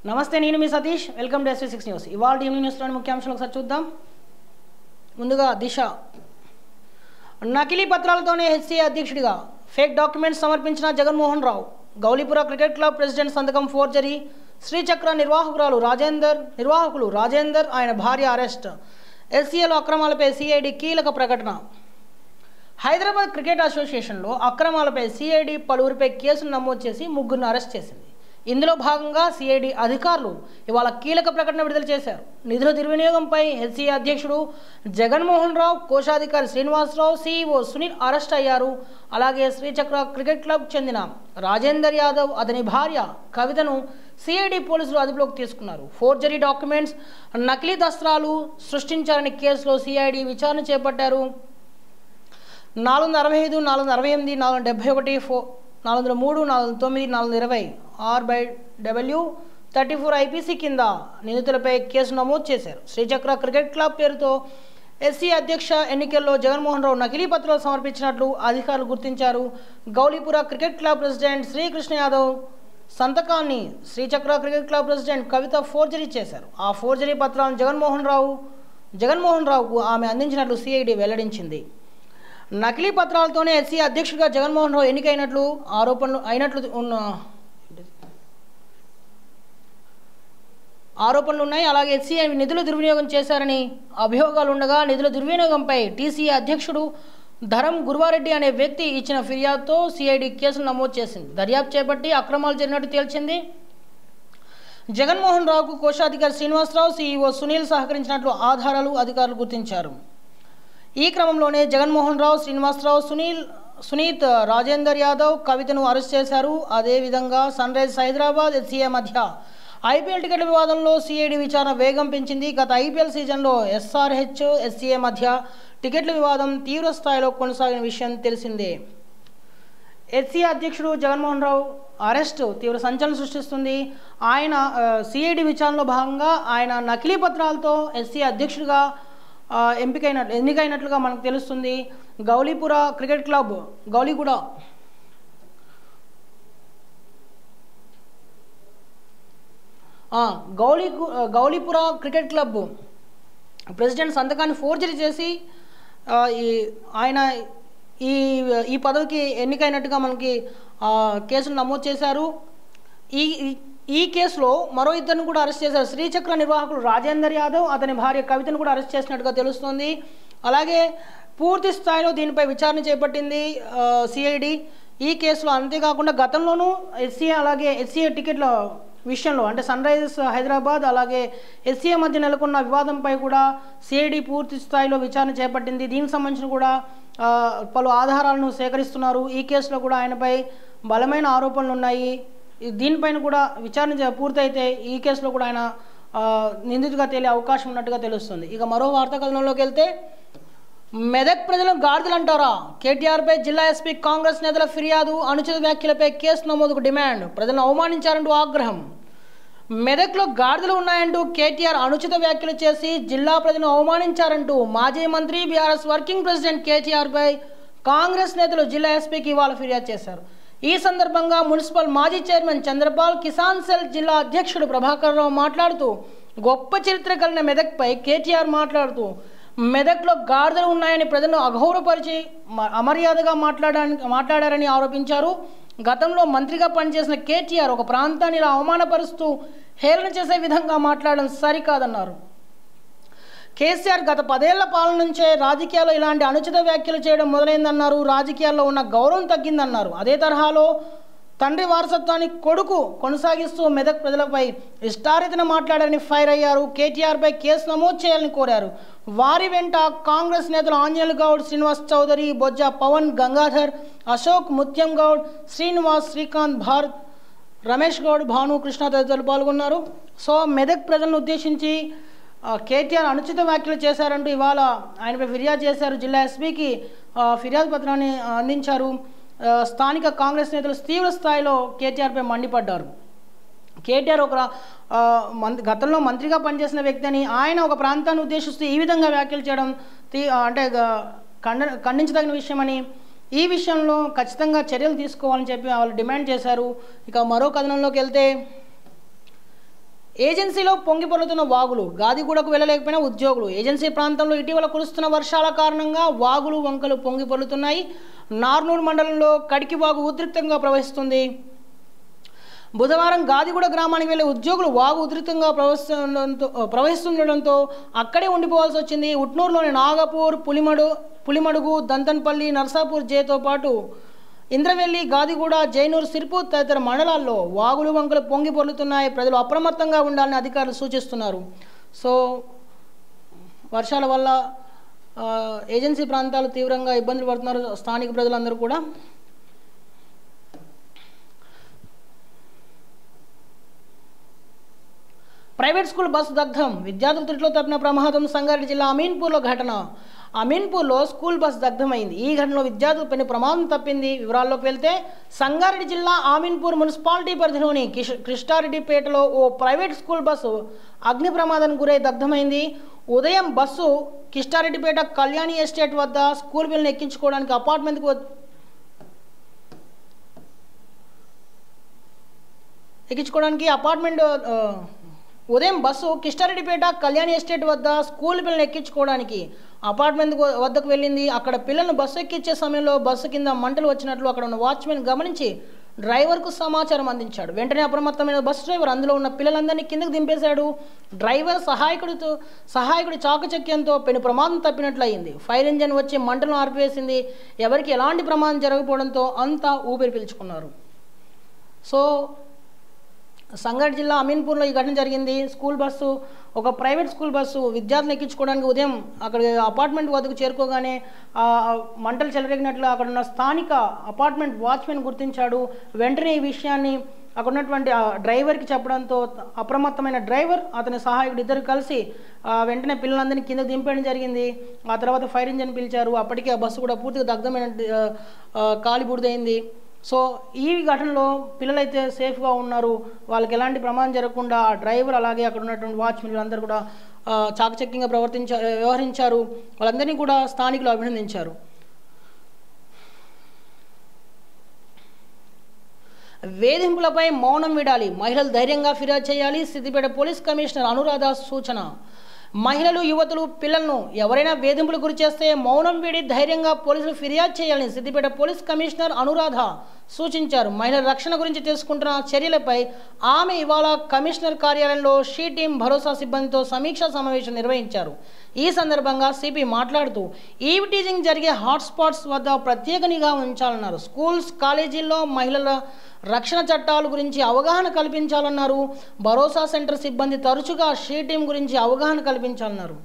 నమస్తే, నేను మీ Satish. Welcome to SV6 news. ఇవాళ ఈవినింగ్ న్యూస్లోని ముఖ్యాంశాలు ఒకసారి చూద్దాం. ముందుగా దిశ నకిలీ పత్రాలతోనే HCA అధ్యక్షుడిగా ఫేక్ డాక్యుమెంట్స్ సమర్పించిన Jaganmohan Rao. Gowlipura cricket club president సంతకం ఫోర్జరీ. శ్రీచక్ర నిర్వాహకులు రాజేందర్ ఆయన భార్య అరెస్ట్. HCAలో అక్రమాలపై CID కీలక ప్రకటన. హైదరాబాద్ క్రికెట్ అసోసియేషన్లో అక్రమాలపై CID పలువురిపై కేసులు నమోదు చేసి ముగ్గురిని అరెస్ట్ చేసింది. ఇందులో భాగంగా CID అధికారులు ఇవాళ కీలక ప్రకటన విడుదల చేశారు. నిధుల దుర్వినియోగంపై HCA అధ్యక్షుడు జగన్మోహన్ రావు, కోశాధికారి శ్రీనివాసరావు, CEO సునీల్ అరెస్ట్ అయ్యారు. అలాగే శ్రీచక్ర క్రికెట్ క్లబ్ చెందిన రాజేందర్ యాదవ్, అతని భార్య కవితను CID పోలీసులు అదుపులోకి తీసుకున్నారు. ఫోర్జరీ డాక్యుమెంట్స్, నకిలీ దస్త్రాలు సృష్టించారని కేసులో CID విచారణ చేపట్టారు. 465, 468, 471, 403, 409, 420 R/W 34 IPC కింద నిందితులపై కేసు నమోదు చేశారు. శ్రీచక్ర క్రికెట్ క్లబ్ పేరుతో HCA అధ్యక్ష ఎన్నికల్లో జగన్మోహన్ రావు నకిలీ పత్రాలు సమర్పించినట్లు అధికారులు గుర్తించారు. Gowlipura cricket club president Srikrishna Yadav సంతకాన్ని Srichakra cricket club president Kavitha forgery చేశారు. ఆ ఫోర్జరీ పత్రాలను జగన్మోహన్ రావుకు ఆమె అందించినట్లు CID వెల్లడించింది. నకిలీ పత్రాలతోనే HCA అధ్యక్షుడిగా జగన్మోహన్ రావు ఎన్నికైనట్లు ఆరోపణలు ఉన్నాయి. అలాగే HCA నిధుల దుర్వినియోగం చేశారని అభియోగాలు ఉండగా నిధుల దుర్వినియోగంపై TCA అధ్యక్షుడు ధరం గురువారెడ్డి అనే వ్యక్తి ఇచ్చిన ఫిర్యాదుతో CID కేసులు నమోదు చేసింది. దర్యాప్తు చేపట్టి అక్రమాలు జరిగినట్టు తేల్చింది. జగన్మోహన్ రావుకు కోశాధికారి శ్రీనివాసరావు, CEO సునీల్ సహకరించినట్లు ఆధారాలు అధికారులు గుర్తించారు. ఈ క్రమంలోనే జగన్మోహన్ రావు, శ్రీనివాసరావు, సునీత్, రాజేందర్ యాదవ్, కవితను అరెస్ట్ చేశారు. అదేవిధంగా సన్ రైజర్స్ హైదరాబాద్ HCA మధ్య IPL టికెట్ల వివాదంలో CID విచారణ వేగం పెంచింది. గత IPL సీజన్లో SRH, HCA మధ్య టికెట్ల వివాదం తీవ్ర స్థాయిలో కొనసాగిన విషయం తెలిసిందే. HCA అధ్యక్షుడు జగన్మోహన్ రావు అరెస్టు తీవ్ర సంచలనం సృష్టిస్తుంది. ఆయన CID విచారణలో భాగంగా ఆయన నకిలీ పత్రాలతో HCA అధ్యక్షుడిగా ఎన్నికైనట్లుగా మనకు తెలుస్తుంది. Gowlipura cricket club Gowlipura cricket club president సంతకాన్ని ఫోర్జరీ చేసి ఆయన ఈ పదవికి ఎన్నికైనట్టుగా మనకి కేసులు నమోదు చేశారు. ఈ కేసులో మరో ఇద్దరిని కూడా అరెస్ట్ చేశారు. శ్రీచక్ర నిర్వాహకులు రాజేందర్ యాదవ్, అతని భార్య కవితను కూడా అరెస్ట్ చేసినట్టుగా తెలుస్తోంది. అలాగే పూర్తి స్థాయిలో దీనిపై విచారణ చేపట్టింది CID ఈ కేసులో. అంతేకాకుండా గతంలోనూ HCA టికెట్ల విషయంలో అంటే సన్ రైజర్స్ హైదరాబాద్ అలాగే HCA మధ్య నెలకొన్న వివాదంపై కూడా CID పూర్తి స్థాయిలో విచారణ చేపట్టింది. దీనికి సంబంధించిన కూడా పలు ఆధారాలను సేకరిస్తున్నారు. ఈ కేసులో కూడా ఆయనపై బలమైన ఆరోపణలు ఉన్నాయి. దీనిపైన కూడా విచారణ పూర్తయితే ఈ కేసులో కూడా ఆయన నిందితుడిగా తేలే అవకాశం ఉన్నట్టుగా తెలుస్తుంది. ఇక మరో వార్తా కథనంలోకి వెళ్తే, మెదక్ ప్రజలను గాడిదలు అంటారా? KTRపై జిల్లా SP కాంగ్రెస్ నేతల ఫిర్యాదు. అనుచిత వ్యాఖ్యలపై కేసు నమోదుకు డిమాండ్. ప్రజలను అవమానించారంటూ ఆగ్రహం. మెదక్లో గాడిదలు ఉన్నాయంటూ KTR అనుచిత వ్యాఖ్యలు చేసి జిల్లా ప్రజలను అవమానించారంటూ మాజీ మంత్రి BRS వర్కింగ్ ప్రెసిడెంట్ KTRపై కాంగ్రెస్ నేతలు జిల్లా SPకి ఇవాళ ఫిర్యాదు చేశారు. ఈ సందర్భంగా మున్సిపల్ మాజీ చైర్మన్ చంద్రపాల్, కిసాన్ సెల్ జిల్లా అధ్యక్షుడు ప్రభాకర్ రావు మాట్లాడుతూ గొప్ప చరిత్ర కలిగిన మెదక్పై KTR మాట్లాడుతూ మెదక్లో గాడిదలు ఉన్నాయని ప్రజలను అగౌరవపరిచి అమర్యాదగా మాట్లాడారని ఆరోపించారు. గతంలో మంత్రిగా పనిచేసిన KTR ఒక ప్రాంతాన్ని ఇలా అవమానపరుస్తూ హేళన చేసే విధంగా మాట్లాడడం సరికాదన్నారు. కేసీఆర్ గత 10 ఏళ్ల పాలన నుంచే రాజకీయాల్లో ఇలాంటి అనుచిత వ్యాఖ్యలు చేయడం మొదలైందన్నారు. రాజకీయాల్లో ఉన్న గౌరవం తగ్గిందన్నారు. అదే తరహాలో తండ్రి వారసత్వాన్ని కొడుకు కొనసాగిస్తూ మెదక్ ప్రజలపై ఇష్టారీతిన మాట్లాడారని ఫైర్ అయ్యారు. KTRపై కేసు నమోదు చేయాలని కోరారు. వారి వెంట కాంగ్రెస్ నేతలు ఆంజనేయులు గౌడ్, శ్రీనివాస్ చౌదరి, బొజ్జ పవన్, గంగాధర్, అశోక్, ముత్యం గౌడ్, శ్రీనివాస్, శ్రీకాంత్, భారత్, రమేష్ గౌడ్, భాను, కృష్ణ తదితరులు పాల్గొన్నారు. సో మెదక్ ప్రజలను ఉద్దేశించి KTR అనుచిత వ్యాఖ్యలు చేశారంటూ ఇవాళ ఆయనపై ఫిర్యాదు చేశారు. జిల్లా SPకి ఫిర్యాదు పత్రాన్ని అందించారు. స్థానిక కాంగ్రెస్ నేతలు తీవ్ర స్థాయిలో KTRపై మండిపడ్డారు. KTR ఒక గతంలో మంత్రిగా పనిచేసిన వ్యక్తి అని, ఆయన ఒక ప్రాంతాన్ని ఉద్దేశిస్తూ ఈ విధంగా వ్యాఖ్యలు చేయడం అంటే ఖండించదగిన విషయమని, ఈ విషయంలో ఖచ్చితంగా చర్యలు తీసుకోవాలని చెప్పి వాళ్ళు డిమాండ్ చేశారు. ఇక మరో కథనంలోకి వెళ్తే, ఏజెన్సీలో పొంగిపొర్లుతున్న వాగులు, గాదిగూడకు వెళ్ళలేకపోయిన ఉద్యోగులు. ఏజెన్సీ ప్రాంతంలో ఇటీవల కురుస్తున్న వర్షాల కారణంగా వాగులు వంకలు పొంగిపొర్లుతున్నాయి. నార్నూర్ మండలంలో కడికి వాగు ఉధృతంగా ప్రవహిస్తుంది. బుధవారం గాదిగూడ గ్రామానికి వెళ్లే ఉద్యోగులు వాగు ఉధృతంగా ప్రవహిస్తుండటంతో అక్కడే ఉండిపోవాల్సి వచ్చింది. ఉట్నూరులోని నాగపూర్, పులిమడుగు, దంతన్పల్లి, నర్సాపూర్ జేతో పాటు ఇంద్రవెల్లి, గాదిగూడ, జైనూర్, సిర్పూర్ తదితర మండలాల్లో వాగులు వంకలు పొంగి పొర్లుతున్నాయి. ప్రజలు అప్రమత్తంగా ఉండాలని అధికారులు సూచిస్తున్నారు. సో వర్షాల వల్ల ఏజెన్సీ ప్రాంతాలు తీవ్రంగా ఇబ్బందులు పడుతున్నారు స్థానిక ప్రజలందరూ కూడా. ప్రైవేట్ స్కూల్ బస్సు దగ్ధం, విద్యార్థుల త్రుటిలో తప్పిన ప్రమాదం. సంగారెడ్డి జిల్లా అమీన్పూర్లో ఘటన. అమీన్పూర్లో స్కూల్ బస్సు దగ్ధమైంది. ఈ ఘటనలో విద్యార్థులు పెను ప్రమాదం తప్పింది. వివరాల్లోకి వెళ్తే సంగారెడ్డి జిల్లా అమీన్పూర్ మున్సిపాలిటీ పరిధిలోని కృష్ణారెడ్డిపేటలో ఓ ప్రైవేట్ స్కూల్ బస్సు అగ్ని ప్రమాదానికి గురై దగ్ధమైంది. ఉదయం బస్సు కృష్ణారెడ్డిపేట కళ్యాణి ఎస్టేట్ వద్ద స్కూల్ పిల్లల్ని ఎక్కించుకోవడానికి ఉదయం బస్సు కిష్టారెడ్డిపేట కళ్యాణి ఎస్టేట్ వద్ద స్కూల్ పిల్లల్ని ఎక్కించుకోవడానికి అపార్ట్మెంట్ వద్దకు వెళ్ళింది. అక్కడ పిల్లలను బస్సు ఎక్కించే సమయంలో బస్సు కింద మంటలు వచ్చినట్లు అక్కడ ఉన్న వాచ్మెన్ గమనించి డ్రైవర్కు సమాచారం అందించాడు. వెంటనే అప్రమత్తమైన బస్సు డ్రైవర్ అందులో ఉన్న పిల్లలందరినీ కిందకు దింపేశాడు. డ్రైవర్ సహాయకుడి చాకచక్యంతో పెను ప్రమాదం తప్పినట్లయింది. ఫైర్ ఇంజన్ వచ్చి మంటలను ఆర్పివేసింది. ఎవరికి ఎలాంటి ప్రమాదం జరగకపోవడంతో అంతా ఊపిరి పీల్చుకున్నారు. సో సంగారెడ్డి జిల్లా అమీన్పూర్లో ఈ ఘటన జరిగింది. స్కూల్ బస్సు, ఒక ప్రైవేట్ స్కూల్ బస్సు విద్యార్థులను ఎక్కించుకోవడానికి ఉదయం అక్కడ అపార్ట్మెంట్ వద్దకు చేరుకోగానే మంటలు చెలరేగినట్లు అక్కడ ఉన్న స్థానిక అపార్ట్మెంట్ వాచ్మెన్ గుర్తించాడు. వెంటనే ఈ విషయాన్ని అక్కడ ఉన్నటువంటి డ్రైవర్కి చెప్పడంతో అప్రమత్తమైన డ్రైవర్, అతని సహాయకుడు ఇద్దరు కలిసి వెంటనే పిల్లలందరినీ కింద దింపేయడం జరిగింది. ఆ తర్వాత ఫైర్ ఇంజన్ పిలిచారు. అప్పటికే ఆ బస్సు కూడా పూర్తిగా దగ్ధమైన కాలిబూడిదైంది. సో ఈ ఘటనలో పిల్లలైతే సేఫ్గా ఉన్నారు. వాళ్ళకి ఎలాంటి ప్రమాదం జరగకుండా ఆ డ్రైవర్ అలాగే అక్కడ ఉన్నటువంటి వాచ్మెన్ అందరూ కూడా చాకచక్యంగా వ్యవహరించారు. వాళ్ళందరినీ కూడా స్థానికులు అభినందించారు. వేధింపులపై మౌనం వీడాలి, మహిళలు ధైర్యంగా ఫిర్యాదు చేయాలి. సిద్దిపేట పోలీస్ కమిషనర్ అనురాధ సూచన. మహిళలు, యువతులు, పిల్లలను ఎవరైనా వేధింపులు గురి చేస్తే మౌనం వీడి ధైర్యంగా పోలీసులు ఫిర్యాదు చేయాలని సిద్దిపేట పోలీస్ కమిషనర్ అనురాధ సూచించారు. మహిళల రక్షణ గురించి తీసుకుంటున్న చర్యలపై ఆమె ఇవాళ కమిషనర్ కార్యాలయంలో షీ టీం భరోసా సిబ్బందితో సమీక్షా సమావేశం నిర్వహించారు. ఈ సందర్భంగా సిపి మాట్లాడుతూ ఈవ్ టీజింగ్ జరిగే హాట్స్పాట్స్ వద్ద ప్రత్యేక నిఘా ఉంచాలన్నారు. స్కూల్స్, కాలేజీల్లో మహిళల రక్షణ చట్టాల గురించి అవగాహన కల్పించాలన్నారు. భరోసా సెంటర్ సిబ్బంది తరచుగా షీ టీం గురించి అవగాహన కల్పించాలన్నారు.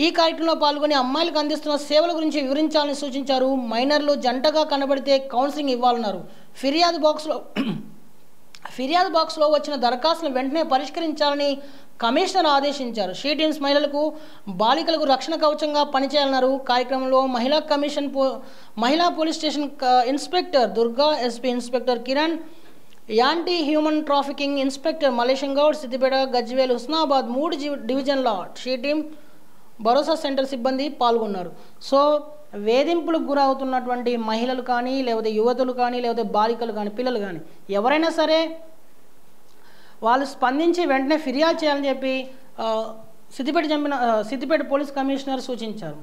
ఈ కార్యక్రమంలో పాల్గొని అమ్మాయిలకు అందిస్తున్న సేవల గురించి వివరించాలని సూచించారు. మైనర్లు జంటగా కనబడితే కౌన్సిలింగ్ ఇవ్వాలన్నారు. ఫిర్యాదు బాక్స్లో వచ్చిన దరఖాస్తులను వెంటనే పరిష్కరించాలని కమిషనర్ ఆదేశించారు. షీ టీమ్స్ మహిళలకు, బాలికలకు రక్షణ కవచంగా పనిచేయాలన్నారు. కార్యక్రమంలో మహిళా police station inspector Durga, SP inspector Kiran, anti human trafficking inspector Malesham Goud, Siddipet, Gajwel, Husnabad 3 డివిజన్ల షీ టీం, భరోసా సెంటర్ సిబ్బంది పాల్గొన్నారు. సో వేధింపులకు గురవుతున్నటువంటి మహిళలు కానీ, లేకపోతే యువతులు కానీ, లేకపోతే బాలికలు కానీ, పిల్లలు కానీ ఎవరైనా సరే వాళ్ళు స్పందించి వెంటనే ఫిర్యాదు చేయాలని చెప్పి సిద్దిపేట పోలీస్ కమిషనర్ సూచించారు.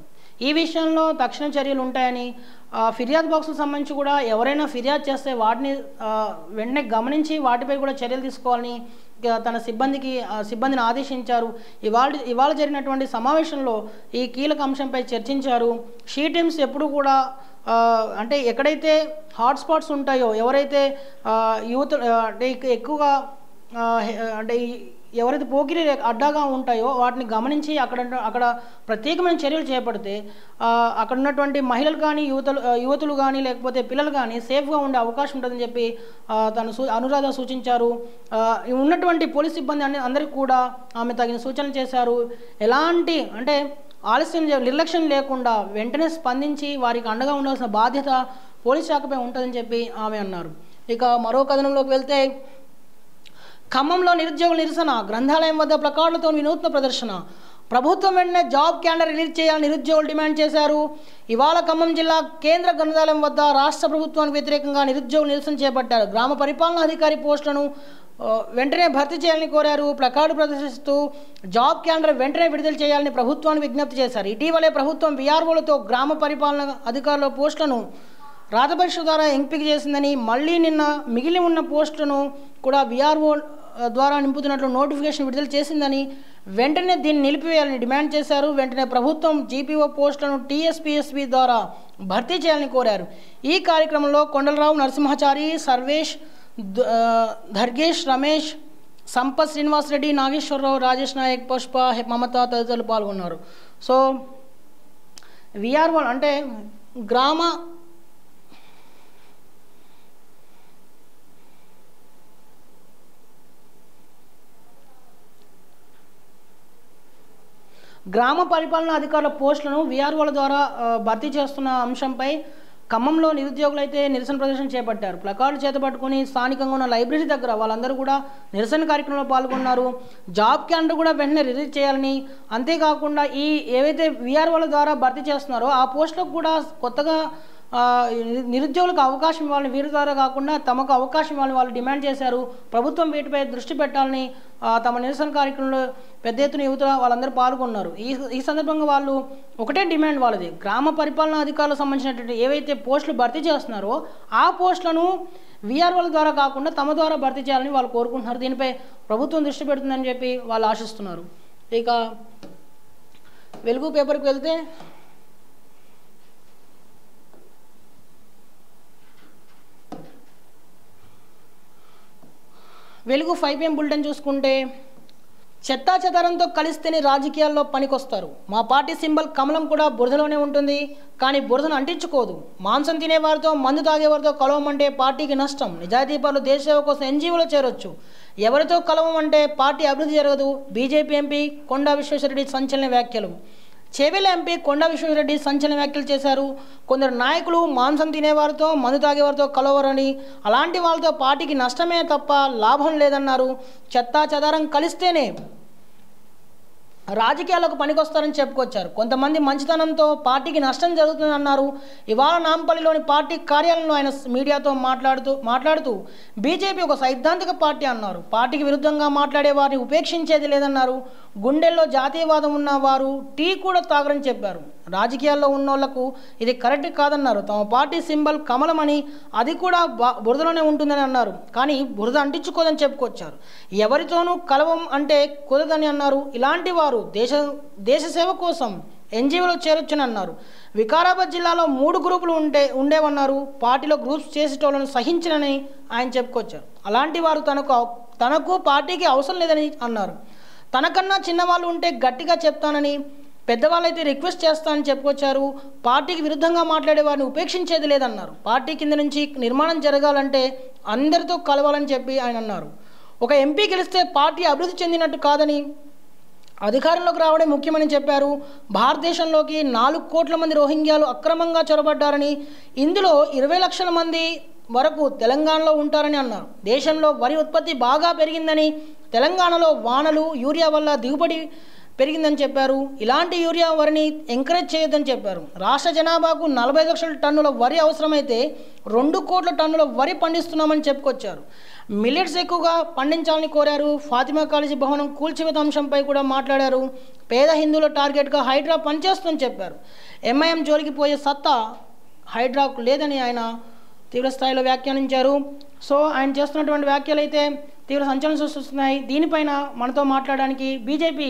ఈ విషయంలో తక్షణ చర్యలు ఉంటాయని, ఫిర్యాదు బాక్సులకు సంబంధించి కూడా ఎవరైనా ఫిర్యాదు చేస్తే వాటిని వెంటనే గమనించి వాటిపై కూడా చర్యలు తీసుకోవాలని తన సిబ్బందిని ఆదేశించారు. ఇవాళ జరిగినటువంటి సమావేశంలో ఈ కీలక అంశంపై చర్చించారు. షీ టీమ్స్ ఎప్పుడు కూడా అంటే ఎక్కడైతే హాట్స్పాట్స్ ఉంటాయో, ఎవరైతే యూత్ అంటే ఎక్కువగా అంటే ఎవరైతే పోకిరి అడ్డాగా ఉంటాయో వాటిని గమనించి అక్కడ ప్రత్యేకమైన చర్యలు చేపడితే అక్కడ ఉన్నటువంటి మహిళలు కానీ, యువతులు కానీ, లేకపోతే పిల్లలు కానీ సేఫ్గా ఉండే అవకాశం ఉంటుందని చెప్పి అనురాధ సూచించారు. ఉన్నటువంటి పోలీస్ సిబ్బంది అందరికీ కూడా ఆమె తగిన సూచనలు చేశారు. ఎలాంటి అంటే నిర్లక్ష్యం లేకుండా వెంటనే స్పందించి వారికి అండగా ఉండాల్సిన బాధ్యత పోలీస్ శాఖపై ఉంటుందని చెప్పి ఆమె అన్నారు. ఇక మరో కథనంలోకి వెళ్తే ఖమ్మంలో నిరుద్యోగుల నిరసన, గ్రంథాలయం వద్ద ప్లకార్డులతో వినూత్న ప్రదర్శన. ప్రభుత్వం వెంటనే జాబ్ క్యాలెండర్ రిలీజ్ చేయాలని నిరుద్యోగులు డిమాండ్ చేశారు. ఇవాళ ఖమ్మం జిల్లా కేంద్ర గ్రంథాలయం వద్ద రాష్ట్ర ప్రభుత్వానికి వ్యతిరేకంగా నిరుద్యోగులు నిరసన చేపట్టారు. గ్రామ పరిపాలనా అధికారి పోస్టులను వెంటనే భర్తీ చేయాలని కోరారు. ప్లకార్డు ప్రదర్శిస్తూ జాబ్ క్యాలెండర్ వెంటనే విడుదల చేయాలని ప్రభుత్వాన్ని విజ్ఞప్తి చేశారు. ఇటీవలే ప్రభుత్వం వీఆర్ఓలతో గ్రామ పరిపాలన అధికారుల పోస్టులను రాతపరీక్ష ద్వారా ఎంపిక చేసిందని, మళ్ళీ నిన్న మిగిలి ఉన్న పోస్టులను కూడా వీఆర్ఓ ద్వారా నింపుతున్నట్లు నోటిఫికేషన్ విడుదల చేసిందని, వెంటనే దీన్ని నిలిపివేయాలని డిమాండ్ చేశారు. వెంటనే ప్రభుత్వం జీపీఓ పోస్టులను టీఎస్పీఎస్పీ ద్వారా భర్తీ చేయాలని కోరారు. ఈ కార్యక్రమంలో కొండలరావు, నరసింహాచారి, సర్వేష్, ధర్గేష్, రమేష్, సంపత్, శ్రీనివాస్ రెడ్డి, నాగేశ్వరరావు, రాజేష్ నాయక్, పుష్ప, మమత తదితరులు పాల్గొన్నారు. సో వీఆర్ఓ అంటే గ్రామ పరిపాలనా అధికారుల పోస్టులను వీఆర్ఓల ద్వారా భర్తీ చేస్తున్న అంశంపై ఖమ్మంలో నిరుద్యోగులు అయితే నిరసన ప్రదర్శన చేపట్టారు. ప్లకార్డులు చేతపట్టుకుని స్థానికంగా ఉన్న లైబ్రరీ దగ్గర వాళ్ళందరూ కూడా నిరసన కార్యక్రమంలో పాల్గొన్నారు. జాబ్ క్యాలెండర్ కూడా వెంటనే రిలీజ్ చేయాలని, అంతేకాకుండా ఈ ఏవైతే వీఆర్ఓల ద్వారా భర్తీ చేస్తున్నారో ఆ పోస్టులకు కూడా కొత్తగా నిరుద్యోగులకు అవకాశం ఇవ్వాలని, వీరి ద్వారా కాకుండా తమకు అవకాశం ఇవ్వాలని వాళ్ళు డిమాండ్ చేశారు. ప్రభుత్వం వీటిపై దృష్టి పెట్టాలని తమ నిరసన కార్యక్రమంలో పెద్ద ఎత్తున యువత వాళ్ళందరూ పాల్గొన్నారు. ఈ సందర్భంగా వాళ్ళు ఒకటే డిమాండ్ వాళ్ళది, గ్రామ పరిపాలనా అధికారులకు సంబంధించినటువంటి ఏవైతే పోస్టులు భర్తీ చేస్తున్నారో ఆ పోస్టులను వీఆర్ఓల ద్వారా కాకుండా తమ ద్వారా భర్తీ చేయాలని వాళ్ళు కోరుకుంటున్నారు. దీనిపై ప్రభుత్వం దృష్టి పెడుతుందని చెప్పి వాళ్ళు ఆశిస్తున్నారు. ఇక వెలుగు పేపర్కి వెళ్తే వెలుగు 5 PM బులెటిన్ చూసుకుంటే, చెత్తా చెదారంతో కలిస్తేనే రాజకీయాల్లో పనికొస్తారు. మా పార్టీ సింబల్ కమలం కూడా బురదలోనే ఉంటుంది, కానీ బురదను అంటించుకోదు. మాంసం తినేవారితో, మందు తాగేవారితో కలవమంటే పార్టీకి నష్టం. నిజాయితీ పరులు దేశ సేవ కోసం ఎన్జీఓలో చేరొచ్చు. ఎవరితో కలవమంటే పార్టీ అభివృద్ధి జరగదు. బీజేపీ ఎంపీ కొండా విశ్వేశ్వరరెడ్డి సంచలన వ్యాఖ్యలు. చేవెళ్ల ఎంపీ కొండా విశ్వేశ్వరరెడ్డి సంచలన వ్యాఖ్యలు చేశారు. కొందరు నాయకులు మాంసం తినేవారితో, మందు తాగేవారితో కలవరని, అలాంటి వాళ్ళతో పార్టీకి నష్టమే తప్ప లాభం లేదన్నారు. చెత్తా చెదారం కలిస్తేనే రాజకీయాలకు పనికొస్తారని చెప్పుకొచ్చారు. కొంతమంది మంచితనంతో పార్టీకి నష్టం జరుగుతుందన్నారు. ఇవాళ నాంపల్లిలోని పార్టీ కార్యాలయంలో ఆయన మీడియాతో మాట్లాడుతూ బీజేపీ ఒక సైద్ధాంతిక పార్టీ అన్నారు. పార్టీకి విరుద్ధంగా మాట్లాడే వారిని ఉపేక్షించేది లేదన్నారు. గుండెల్లో జాతీయవాదం ఉన్న వారు టీ కూడా తాగరని చెప్పారు. రాజకీయాల్లో ఉన్నోళ్లకు ఇది కరెక్ట్ కాదన్నారు. తమ పార్టీ సింబల్ కమలం అని, అది కూడా బురదలోనే ఉంటుందని అన్నారు. కానీ బురద అంటించుకోదని చెప్పుకొచ్చారు. ఎవరితోనూ కలవం అంటే కుదరదని అన్నారు. ఇలాంటి వారు దేశ సేవ కోసం ఎన్జీఓలో చేరొచ్చని అన్నారు. వికారాబాద్ జిల్లాలో 3 గ్రూపులు ఉండేవన్నారు. పార్టీలో గ్రూప్స్ చేసేటోళ్లను సహించనని ఆయన చెప్పుకొచ్చారు. అలాంటి వారు తనకు పార్టీకి అవసరం లేదని అన్నారు. తనకన్నా చిన్నవాళ్ళు ఉంటే గట్టిగా చెప్తానని, పెద్దవాళ్ళైతే రిక్వెస్ట్ చేస్తానని చెప్పుకొచ్చారు. పార్టీకి విరుద్ధంగా మాట్లాడే వారిని ఉపేక్షించేది లేదన్నారు. పార్టీ కింద నుంచి నిర్మాణం జరగాలంటే అందరితో కలవాలని చెప్పి ఆయన అన్నారు. ఒక ఎంపీ గెలిస్తే పార్టీ అభివృద్ధి చెందినట్టు కాదని, అధికారంలోకి రావడం ముఖ్యమని చెప్పారు. భారతదేశంలోకి 4 కోట్ల మంది రోహింగ్యాలు అక్రమంగా చొరబడ్డారని, ఇందులో 20 లక్షల మంది వరకు తెలంగాణలో ఉంటారని అన్నారు. దేశంలో వరి ఉత్పత్తి బాగా పెరిగిందని, తెలంగాణలో వానలు, యూరియా వల్ల దిగుబడి పెరిగిందని చెప్పారు. ఇలాంటి యూరియా వరిని ఎంకరేజ్ చేయొద్దని చెప్పారు. రాష్ట్ర జనాభాకు 45 లక్షల టన్నుల వరి అవసరమైతే 2 కోట్ల టన్నుల వరి పండిస్తున్నామని చెప్పుకొచ్చారు. మిల్లెట్స్ ఎక్కువగా పండించాలని కోరారు. ఫాతిమా కాలేజీ భవనం కూల్చివేత అంశంపై కూడా మాట్లాడారు. పేద హిందువుల టార్గెట్గా హైడ్రా పనిచేస్తుందని చెప్పారు. ఎంఐఎం జోలికి పోయే సత్తా హైడ్రాకు లేదని ఆయన తీవ్ర స్థాయిలో వ్యాఖ్యానించారు. సో ఆయన చేస్తున్నటువంటి వ్యాఖ్యలు అయితే తీవ్ర సంచలనం సృష్టిస్తున్నాయి. దీనిపైన మనతో మాట్లాడడానికి బీజేపీ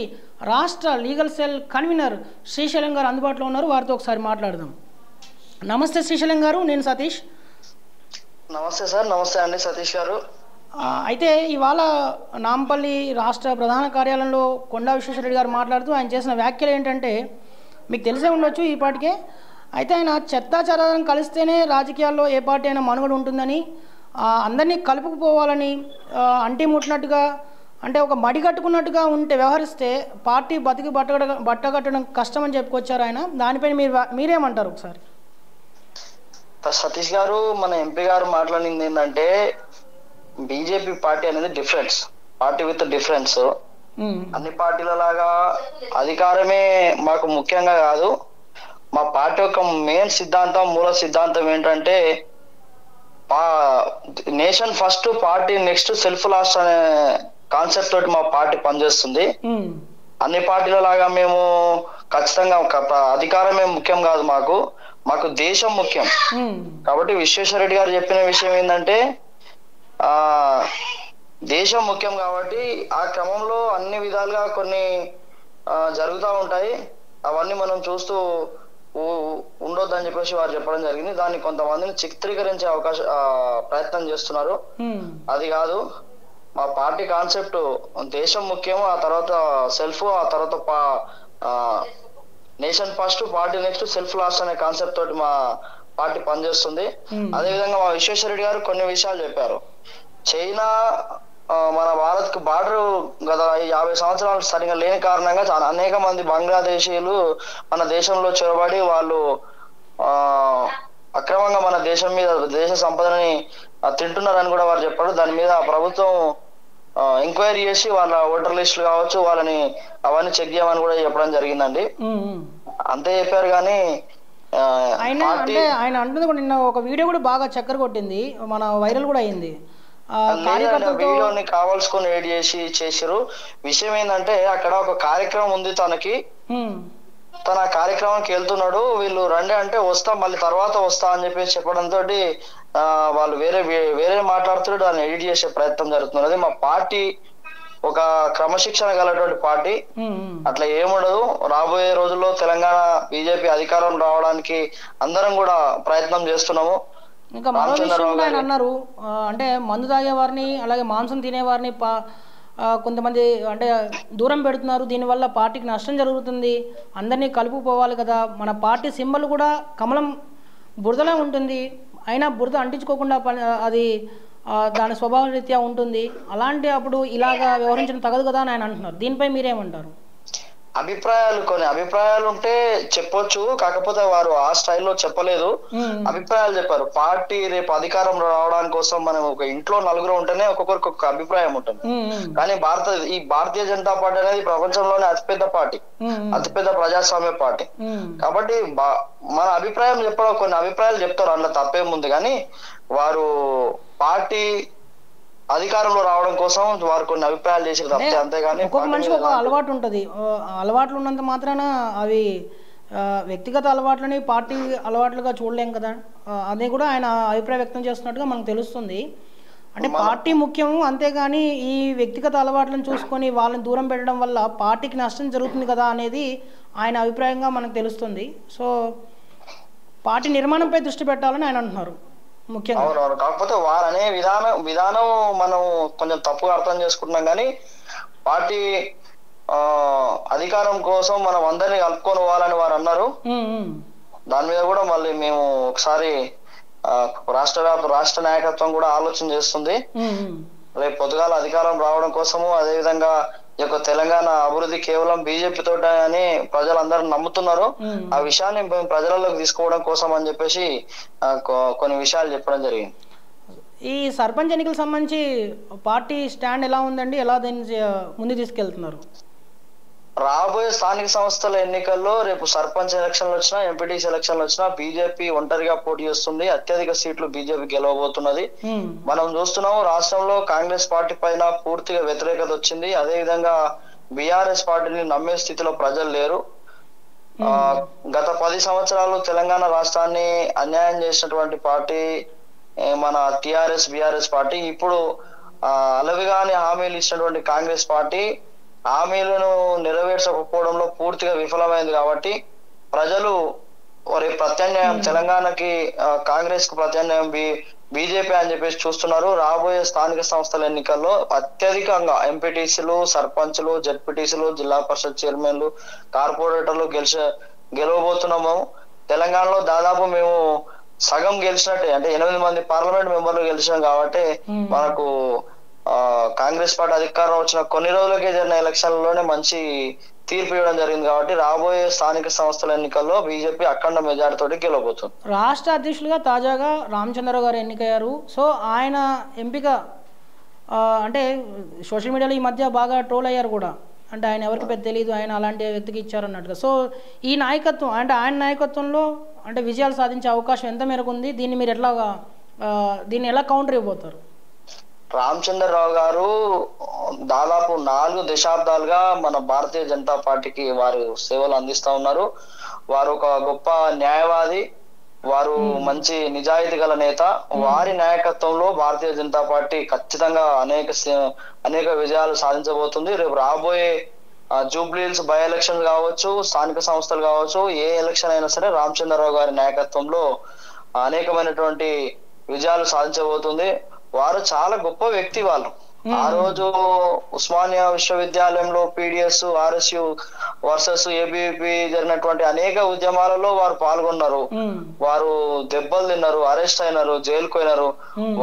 రాష్ట్ర లీగల్ సెల్ కన్వీనర్ శ్రీశైలం గారు అందుబాటులో ఉన్నారు. వారితో ఒకసారి మాట్లాడదాం. నమస్తే శ్రీశైలం గారు, నేను సతీష్. నమస్తే సార్. నమస్తే అండి సతీష్ గారు. అయితే ఇవాళ నాంపల్లి రాష్ట్ర ప్రధాన కార్యాలయంలో కొండా విశ్వేశ్వరరెడ్డి గారు మాట్లాడుతూ ఆయన చేసిన వ్యాఖ్యలు ఏంటంటే, మీకు తెలిసే ఉండొచ్చు ఈ పాటికే. అయితే ఆయన చెత్తా చెదారం కలిస్తేనే రాజకీయాల్లో ఏ పార్టీ అయినా మనుగడ ఉంటుందని, అందరినీ కలుపుకుపోవాలని, అంటి ముట్టినట్టుగా అంటే ఒక మడి కట్టుకున్నట్టుగా ఉంటే వ్యవహరిస్తే పార్టీ బతికి బట్టగట్టడం కష్టమని చెప్పుకొచ్చారు ఆయన. దానిపైన మీరేమంటారు ఒకసారి? సతీష్ గారు, మన ఎంపీ గారు మాట్లాడింది ఏంటంటే, బీజేపీ పార్టీ అనేది డిఫరెన్స్, పార్టీ విత్ డిఫరెన్స్. అన్ని పార్టీల లాగా అధికారమే మాకు ముఖ్యంగా కాదు. మా పార్టీ యొక్క మెయిన్ సిద్ధాంతం, మూల సిద్ధాంతం ఏంటంటే nation first, party next, self last అనే కాన్సెప్ట్ తోటి మా పార్టీ పనిచేస్తుంది. అన్ని పార్టీల లాగా మేము ఖచ్చితంగా అధికారమే ముఖ్యం కాదు, మాకు దేశం ముఖ్యం. కాబట్టి విశ్వేశ్వరరెడ్డి గారు చెప్పిన విషయం ఏంటంటే దేశం ముఖ్యం. కాబట్టి ఆ క్రమంలో అన్ని విధాలుగా కొన్ని జరుగుతూ ఉంటాయి. అవన్నీ మనం చూస్తూ ఉండొద్దని చెప్పేసి వారు చెప్పడం జరిగింది. దాన్ని కొంతమందిని చిత్రీకరించే ప్రయత్నం చేస్తున్నారు. అది కాదు, మా పార్టీ కాన్సెప్ట్ దేశం ముఖ్యం, ఆ తర్వాత సెల్ఫ్, ఆ తర్వాత nation first, party next, self last అనే కాన్సెప్ట్ తోటి మా పార్టీ పనిచేస్తుంది. అదేవిధంగా మా విశ్వేశ్వరరెడ్డి గారు కొన్ని విషయాలు చెప్పారు. చైనా మన భారత్ కు బార్డర్ గత 50 సంవత్సరాలు సరిగా లేని కారణంగా చాలా అనేక మంది బంగ్లాదేశీయులు మన దేశంలో చొరబడి వాళ్ళు అక్రమంగా మన దేశం మీద, దేశ సంపదని తింటున్నారని కూడా వారు చెప్పారు. దాని మీద ప్రభుత్వం ఎంక్వైరీ చేసి వాళ్ళ ఓటర్ లిస్టులు కావచ్చు, వాళ్ళని అవన్నీ చెక్ చేయమని కూడా చెప్పడం జరిగిందండి. అంతే చెప్పారు. కానీ ఆయన అంటుంది కూడా, నిన్న ఒక వీడియో కూడా బాగా చక్కర కొట్టింది, మన వైరల్ కూడా అయింది. వీడియోని కావాల్సుకొని ఎడిట్ చేసిరు. విషయం ఏంటంటే అక్కడ ఒక కార్యక్రమం ఉంది, తన కార్యక్రమానికి వెళ్తున్నాడు. వీళ్ళు రండి అంటే వస్తా, మళ్ళీ తర్వాత వస్తా అని చెప్పేసి చెప్పడంతో వాళ్ళు వేరే మాట్లాడుతున్నాడు. దాన్ని ఎడిట్ చేసే ప్రయత్నం జరుగుతున్నది. మా పార్టీ ఒక క్రమశిక్షణ గలటువంటి పార్టీ, అట్లా ఏముండదు. రాబోయే రోజుల్లో తెలంగాణ బీజేపీ అధికారం రావడానికి అందరం కూడా ప్రయత్నం చేస్తున్నాము. ఇంకా మరో విషయం ఆయన అన్నారు, అంటే మందు తాగేవారిని అలాగే మాంసం తినేవారిని కొంతమంది అంటే దూరం పెడుతున్నారు, దీనివల్ల పార్టీకి నష్టం జరుగుతుంది, అందరినీ కలుపుకోవాలి కదా. మన పార్టీ సింబల్ కూడా కమలం బురదలా ఉంటుంది, అయినా బురద అంటించుకోకుండా అది దాని స్వభావ రీత్యా ఉంటుంది. అలాంటి అప్పుడు ఇలాగా వ్యవహరించడం తగదు కదా అని ఆయన అంటున్నారు. దీనిపై మీరేమంటారు? కొన్ని అభిప్రాయాలు ఉంటే చెప్పొచ్చు, కాకపోతే వారు ఆ స్టైల్లో చెప్పలేదు. అభిప్రాయాలు చెప్పారు. పార్టీ రేపు అధికారం రావడానికి కోసం మనం ఒక ఇంట్లో నలుగురు ఉంటేనే ఒక్కొక్కరికి ఒక అభిప్రాయం ఉంటుంది. కానీ ఈ భారతీయ జనతా పార్టీ అనేది ప్రపంచంలోనే అతిపెద్ద పార్టీ, అతిపెద్ద ప్రజాస్వామ్య పార్టీ. కాబట్టి మన అభిప్రాయం చెప్పడం, కొన్ని అభిప్రాయాలు చెప్తారు, అందులో తప్పేముంది. కానీ వారు పార్టీ అధికారంలో రావడం కోసం వారు కొన్ని అభిప్రాయాలు చేసారు తప్పితే, అంతేగాని ఒక్కొక్క మనిషికి ఒక అలవాటు ఉంటుంది. అలవాట్లు ఉన్నంత మాత్రాన అవి వ్యక్తిగత అలవాట్లని పార్టీ అలవాట్లుగా చూడలేం కదా. అది కూడా ఆయన అభిప్రాయం వ్యక్తం చేస్తున్నట్టుగా మనకు తెలుస్తుంది. అంటే పార్టీ ముఖ్యము, అంతేగాని ఈ వ్యక్తిగత అలవాట్లను చూసుకొని వాళ్ళని దూరం పెట్టడం వల్ల పార్టీకి నష్టం జరుగుతుంది కదా అనేది ఆయన అభిప్రాయంగా మనకు తెలుస్తుంది. సో పార్టీ నిర్మాణంపై దృష్టి పెట్టాలని ఆయన అంటున్నారు ముఖ్యంగా. అవునవును. కాకపోతే వారు అనే విధానం మనం కొంచెం తప్పుగా అర్థం చేసుకుంటున్నాం. కానీ పార్టీ అధికారం కోసం మనం అందరినీ కలుపుకొని పోవాలని వారు అన్నారు. దాని మీద కూడా మళ్ళీ మేము ఒకసారి రాష్ట్ర నాయకత్వం కూడా ఆలోచన చేస్తుంది. రేపు పొద్దుగాల అధికారం రావడం కోసము, అదేవిధంగా ఈ యొక్క తెలంగాణ అభివృద్ధి కేవలం బీజేపీ తోట అని ప్రజలందరూ నమ్ముతున్నారు. ఆ విషయాన్ని ప్రజలలోకి తీసుకోవడం కోసం అని చెప్పేసి కొన్ని విషయాలు చెప్పడం జరిగింది. ఈ సర్పంచ్ ఎన్నికలకు సంబంధించి పార్టీ స్టాండ్ ఎలా ఉందండి? ఎలా దాన్ని ముందు తీసుకెళ్తున్నారు? రాబోయే స్థానిక సంస్థల ఎన్నికల్లో రేపు సర్పంచ్ ఎలక్షన్లు వచ్చినా, ఎంపీటీసీ ఎలక్షన్లు వచ్చినా బీజేపీ ఒంటరిగా పోటీ చేస్తుంది. అత్యధిక సీట్లు బీజేపీ గెలవబోతున్నది. మనం చూస్తున్నాము, రాష్ట్రంలో కాంగ్రెస్ పార్టీ పైన పూర్తిగా వ్యతిరేకత వచ్చింది. అదే విధంగా బీఆర్ఎస్ పార్టీని నమ్మే స్థితిలో ప్రజలు లేరు. గత 10 సంవత్సరాలు తెలంగాణ రాష్ట్రాన్ని అన్యాయం చేసినటువంటి పార్టీ మన టిఆర్ఎస్ బీఆర్ఎస్ పార్టీ. ఇప్పుడు అలవిగాని హామీలు ఇచ్చినటువంటి కాంగ్రెస్ పార్టీ హామీలను నెరవేర్చకపోవడంలో పూర్తిగా విఫలమైంది. కాబట్టి ప్రజలు ప్రత్యామ్నాయం తెలంగాణకి, కాంగ్రెస్ కు ప్రత్యామ్నాయం బీజేపీ అని చెప్పేసి చూస్తున్నారు. రాబోయే స్థానిక సంస్థల ఎన్నికల్లో అత్యధికంగా ఎంపీటీసీలు, సర్పంచ్లు, జెడ్పీటీసీలు, జిల్లా పరిషత్ చైర్మన్లు, కార్పొరేటర్లు గెలవబోతున్నాము. తెలంగాణలో దాదాపు మేము సగం గెలిచినట్టే, అంటే 8 మంది పార్లమెంట్ మెంబర్లు గెలిచినాం. కాబట్టి మనకు కాంగ్రెస్ పార్టీ అధికారం వచ్చిన కొన్ని రోజులకే జరిగిన ఎలక్షన్లలోనే మంచి తీర్పు ఇవ్వడం జరిగింది. కాబట్టి రాబోయే స్థానిక సంస్థల ఎన్నికల్లో బీజేపీ అఖండ మెజారిటీ తోటి గెలవబోతుంది. రాష్ట్ర అధ్యక్షులుగా తాజాగా రామచంద్రరావు గారు ఎన్నికయ్యారు. సో ఆయన ఎంపిక అంటే సోషల్ మీడియాలో ఈ మధ్య బాగా ట్రోల్ అయ్యారు కూడా. అంటే ఆయన ఎవరికి పెద్ద తెలియదు, ఆయన అలాంటి వ్యక్తికి ఇచ్చారు అన్నట్టుగా. సో ఈ నాయకత్వం అంటే ఆయన నాయకత్వంలో అంటే విజయాలు సాధించే అవకాశం ఎంత మేరకు ఉంది? దీన్ని మీరు దీన్ని ఎలా కౌంటర్ ఇవ్వబోతారు? రామచంద్రరావు గారు దాదాపు 4 దశాబ్దాలుగా మన భారతీయ జనతా పార్టీకి వారు సేవలు అందిస్తా ఉన్నారు. వారు ఒక గొప్ప న్యాయవాది, వారు మంచి నిజాయితీ గల నేత. వారి నాయకత్వంలో భారతీయ జనతా పార్టీ ఖచ్చితంగా అనేక విజయాలు సాధించబోతుంది. రేపు రాబోయే జూబ్లీహిల్స్ బై ఎలక్షన్ కావచ్చు, స్థానిక సంస్థలు కావచ్చు, ఏ ఎలక్షన్ అయినా సరే రామచంద్రరావు గారి నాయకత్వంలో అనేకమైనటువంటి విజయాలు సాధించబోతుంది. వారు చాలా గొప్ప వ్యక్తి. వాళ్ళు ఆ రోజు ఉస్మానియా విశ్వవిద్యాలయంలో పిడిఎస్ ఆర్ఎస్యు వర్సెస్ ఏబీవీపీ జరిగినటువంటి అనేక ఉద్యమాలలో వారు పాల్గొన్నారు. వారు దెబ్బలు తిన్నారు, అరెస్ట్ అయినారు, జైలుకు పోయినారు.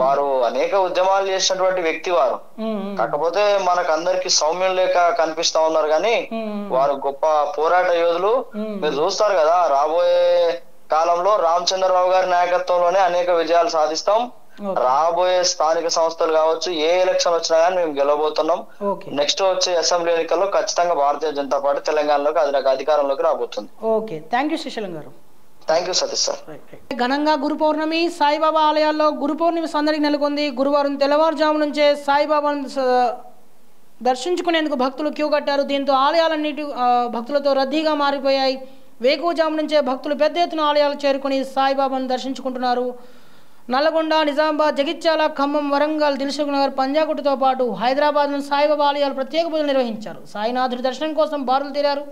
వారు అనేక ఉద్యమాలు చేసినటువంటి వ్యక్తి వారు. కాకపోతే మనకు అందరికి సౌమ్యం లేక కనిపిస్తా ఉన్నారు, కానీ వారు గొప్ప పోరాట యోధులు. మీరు చూస్తారు కదా, రాబోయే కాలంలో రామచంద్రరావు గారి నాయకత్వంలోనే అనేక విజయాలు సాధిస్తాం. రాబోయే స్థానిక సంస్థలు కావచ్చు, ఏ ఎలక్షన్ వచ్చినా కానీ మేము గెలవబోతున్నాం. నెక్స్ట్ వచ్చే అసెంబ్లీ ఎన్నికల్లో ఖచ్చితంగా భారతీయ జనతా పార్టీ తెలంగాణలోకి అధికారంలోకి రాబోతుంది. ఓకే, థ్యాంక్ యూ శ్రీశైలం గారు. Thank you Satish sir. ఘనంగా గురు పౌర్ణమి సాయిబాబా ఆలయాల్లో గురు పౌర్ణమి సందడి నెలకొంది. గురువారం తెల్లవారుజాము నుంచే సాయిబాబాను దర్శించుకునేందుకు భక్తులు క్యూ కట్టారు. దీంతో ఆలయాలన్నిటి భక్తులతో రద్దీగా మారిపోయాయి. వేకువజాము నుంచే భక్తులు పెద్ద ఎత్తున ఆలయాలు చేరుకుని సాయిబాబాను దర్శించుకుంటున్నారు. నల్లగొండ, నిజామాబాద్, జగిత్యాల, ఖమ్మం, వరంగల్, దిల్సుఖ్ నగర్, పంజాగుట్టతో పాటు హైదరాబాద్లోని సాయిబాబా ఆలయాలు ప్రత్యేక పూజలు నిర్వహించారు. సాయినాథుడి దర్శనం కోసం బారులు తీరారు.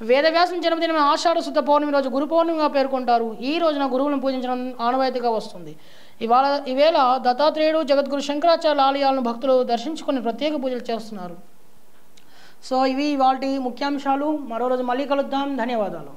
వేదవ్యాసం జన్మదినం ఆషాఢ శుద్ధ పౌర్ణమి రోజు గురు పౌర్ణమిగా పేర్కొంటారు. ఈ రోజున గురువులను పూజించడం ఆనవాయితీగా వస్తుంది. ఈవేళ దత్తాత్రేయుడు, జగద్గురు శంకరాచార్య ఆలయాలను భక్తులు దర్శించుకుని ప్రత్యేక పూజలు చేస్తున్నారు. సో ఇవి ఇవాల్టి ముఖ్యాంశాలు. మరో రోజు మళ్ళీ కలుద్దాం. ధన్యవాదాలు.